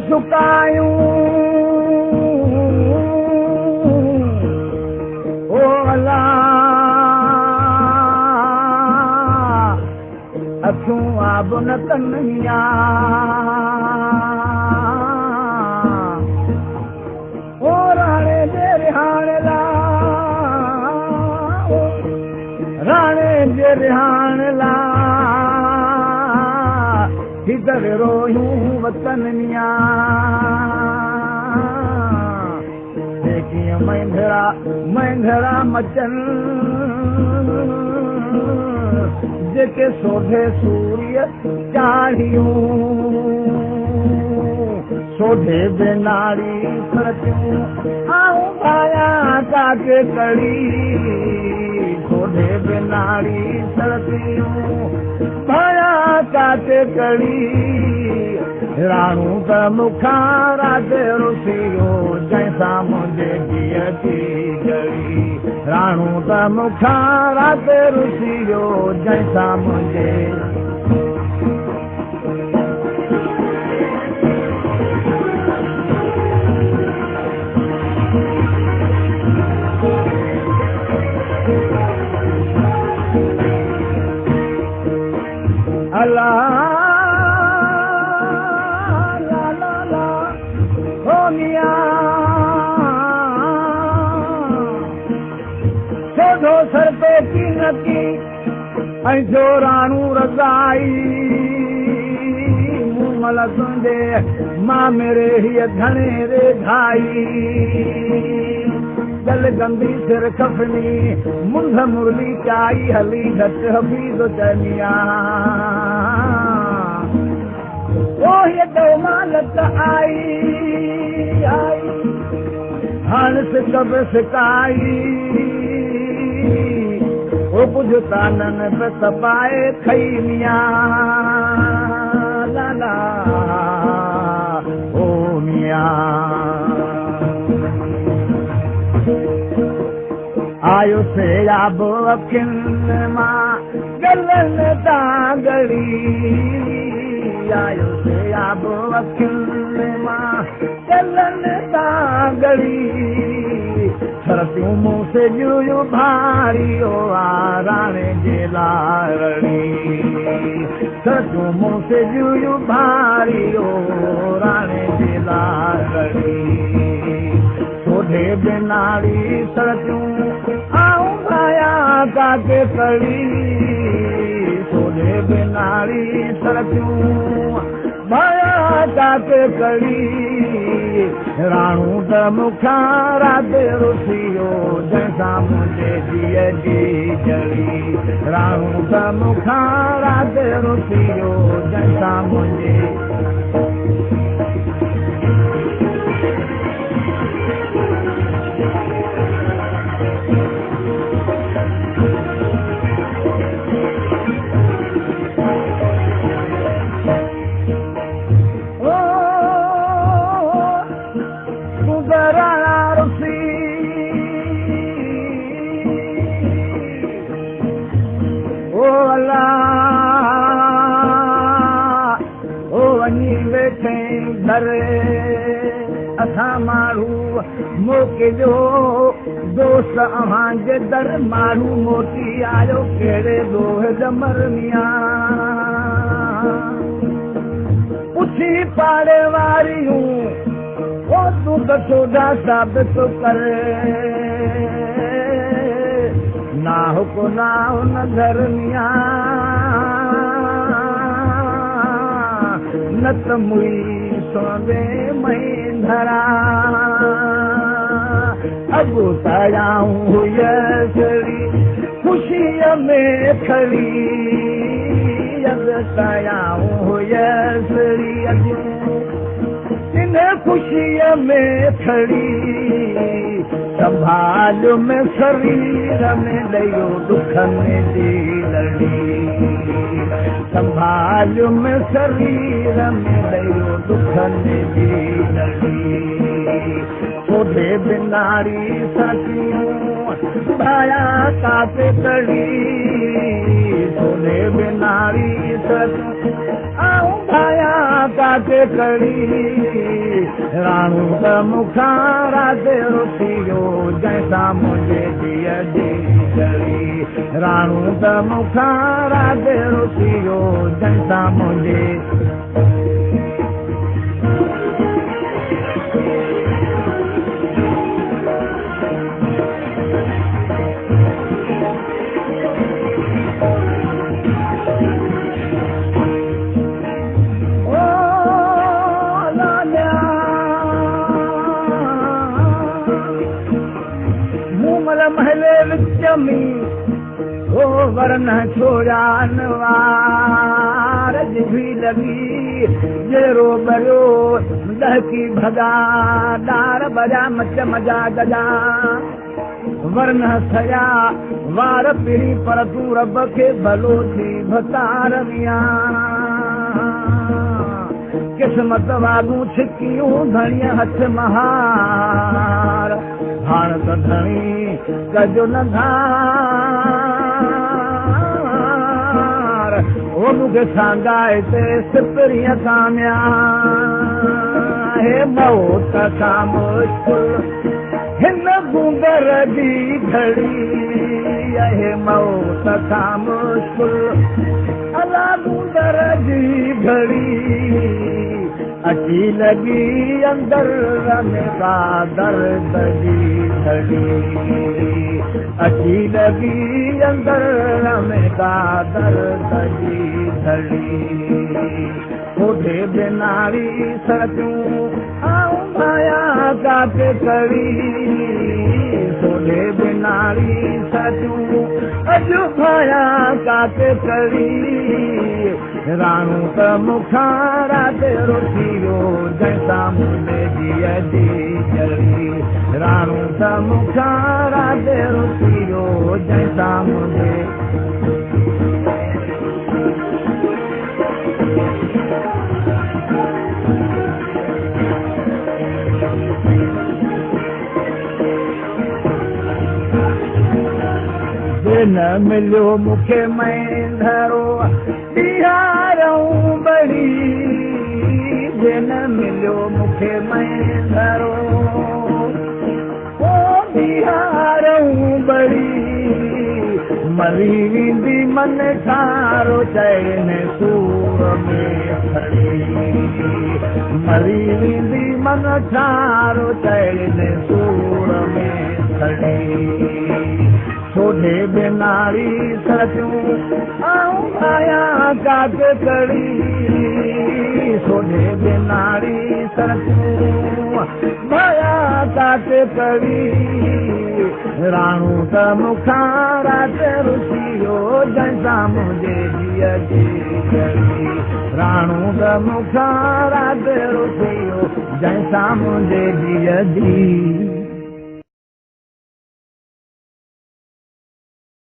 सुकायूं ओ अल्लाह अखियूं आब न कन्या ओ राणे जे रिहाण ला राणे जे रिहाण ला हिदर रोयूं वतनिया देखिए महिंद्रा मचन जेके सोधे सूर्य चाढ़ियूं सोधे बेनाड़ी सड़कियूं आऊं भाया काके कड़ी सोधे बेनाड़ी सड़कियूं भाया काके कड़ी राणू त मुखां राधे रुसियो जंहिंसां मुंहिंजे धीअ थी जड़ी राणू त मुखां राधे रुसियो जंहिंसां मुंहिंजे अल्लाह सर पे की नकी ऐं जो राणू रज़ाई मूमल तुंहिंजे मां मेरे हीअ घणे रे घाई जल गंदी सिर खफनी मुंड मुरली चाई हली घट हबीज़ चनिया ओ हीअ दो मालत आई आई हाण सिक बि सिकाई ओ कुझु तानन पे तपाए खई मिया लाला ओ मिया आयो से याबो अखियुनि मां गलन तांगड़ी आयो से याबो अखियुनि मां गलन तांगड़ी सरतियूं मूं से जुयूं भारी ओ राणे जे लारड़ी सरतियूं मूं से जुयूं भारी ओ राणे जे लारड़ी सोधे बिनाड़ी सरतियूं आऊं भाया काके कड़ी सोधे बिनाड़ी सरतियूं भाया काके कड़ी राणू त मुखां राधे रुसियो जंहिंसां मुंहिंजे धीअ जी जड़ी राणू त मुखां राधे रुसियो जंहिंसां मुंहिंजे असां माण्हू मोकिलियो दोस्त अव्हांजे दर माण्हू मोटी आयो कहिड़े दोह जमर मियां पुछी पाड़े वारियूं ओ तूं त चोॾा साबित कर ना हुको ना हुन घर मियां न त मुई सोने महिंद्रा अॻु तयाऊं हुयसि ख़ुशीअ में खड़ी अॻु तयाऊं हुयसि इन खुशीअ में खड़ी संभाल में शरीर में ॾियो दुखनि जी लड़ी संभाल में शरीर में ॾियो दुखनि जी लड़ी सोढे बिनारी सचियूं भाया काते कड़ी सोढे बिनारी सचियूं आऊं भाया काते कड़ी राणू त मूंखां राति रुसियो जंहिंसां मुंहिंजे धीअ जी जड़ी राणू त मूंखां राति रुसियो जंहिंसां मुंहिंजे महले विच में ओ वरन छोड़ा नवार भी लगी जेरो बरो दहकी भगा डार बजा मच मजा गजा वरन थया वार पीड़ी पर तू रब के भलो थी भतार मिया किस्मत वागू छिकियूं धणिया हथ महार हाण त धणी कजो न धार ओ मूंखे सांगाए ते सिपरीअ कामिया हे मौत खां मुश्किल हिन गूंगर जी घड़ी हे मौत खां मुश्किल अला गूंगर जी घड़ी अची लगी अंदर रमेगा दर्द जी घड़ी अची लगी अंदर रमेगा दर्द जी घड़ी सोढे बिनारी सचूं आऊं भाया काते कड़ी सोढे बिनारी सचूं अॼु भाया काते कड़ी राणू त मूंखां राति रुसियो जंहिंसां मुंहिंजे धीअ जी जड़ी राणू त मूंखां राति रुसियो जंहिंसां मुंहिंजे न मिलियो मूंखे मैंधरो ॾियारूं बड़ी न मिलियो मूंखे मैंधरो ओ ॾियारूं बड़ी मरी वेंदी मन ठारो चइने सूर में खड़ी मरी वेंदी मन ठारो चइने सूर में खड़ी सोढे बिनारी सचूं आऊं भाया काते कड़ी सोढे बिनारी सचूं भाया काते कड़ी राणू त मूंखां राति रुसियो जंहिंसां मुंहिंजे धीअ जी जड़ी राणू त मूंखां राति रुसियो जंहिंसां मुंहिंजे धीअ जी